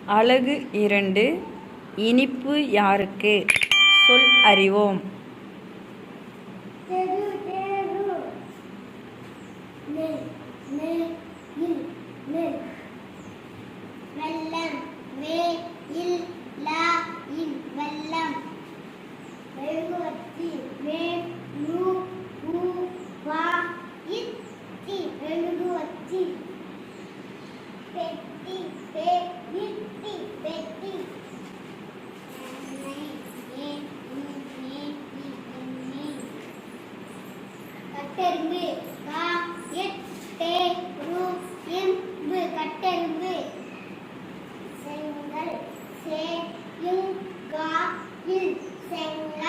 அலகு 2 இனிப்பு யாருக்கு? சொல் அறிவோம். வெள்ளம் வெள்ளம் மெழுகுவர்த்தி மெழுகுவர்த்தி பெட்டி பெட்டி கட்டெரும்பு கட்டெரும்பு செங்கல் செங்கல்